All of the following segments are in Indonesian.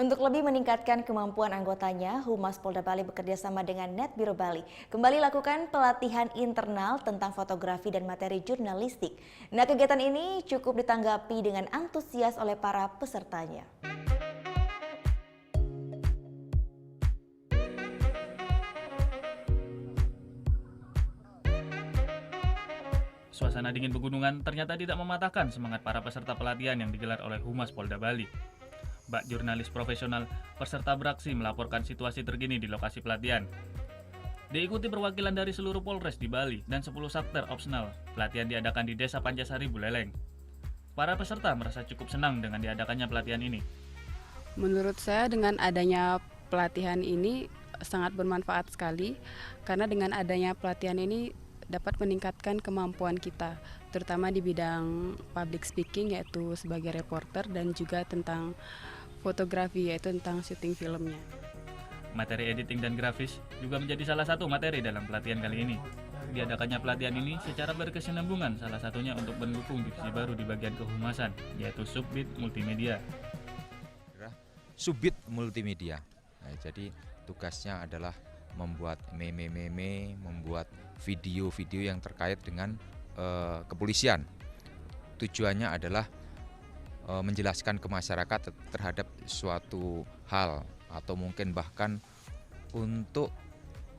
Untuk lebih meningkatkan kemampuan anggotanya, Humas Polda Bali bekerja sama dengan Net Biro Bali kembali lakukan pelatihan internal tentang fotografi dan materi jurnalistik. Nah, kegiatan ini cukup ditanggapi dengan antusias oleh para pesertanya. Suasana dingin pegunungan ternyata tidak mematahkan semangat para peserta pelatihan yang digelar oleh Humas Polda Bali. Bak jurnalis profesional, peserta beraksi melaporkan situasi terkini di lokasi pelatihan. Diikuti perwakilan dari seluruh Polres di Bali dan 10 Satker Opsional, pelatihan diadakan di Desa Pancasari, Buleleng. Para peserta merasa cukup senang dengan diadakannya pelatihan ini. Menurut saya dengan adanya pelatihan ini sangat bermanfaat sekali karena dengan adanya pelatihan ini dapat meningkatkan kemampuan kita, terutama di bidang public speaking yaitu sebagai reporter dan juga tentang fotografi yaitu tentang syuting filmnya. Materi editing dan grafis juga menjadi salah satu materi dalam pelatihan kali ini. Diadakannya pelatihan ini secara berkesinambungan, salah satunya untuk mendukung divisi baru di bagian kehumasan, yaitu Subbid Multimedia. Subbid Multimedia. Nah, jadi tugasnya adalah membuat meme-meme, membuat video-video yang terkait dengan kepolisian. Tujuannya adalah menjelaskan ke masyarakat terhadap suatu hal atau mungkin bahkan untuk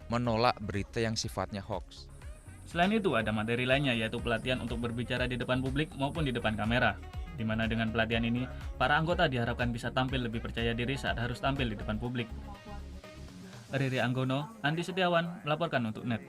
menolak berita yang sifatnya hoax. Selain itu, ada materi lainnya yaitu pelatihan untuk berbicara di depan publik maupun di depan kamera. Di mana dengan pelatihan ini, para anggota diharapkan bisa tampil lebih percaya diri saat harus tampil di depan publik. Riri Anggono, Andi Setiawan melaporkan untuk NET.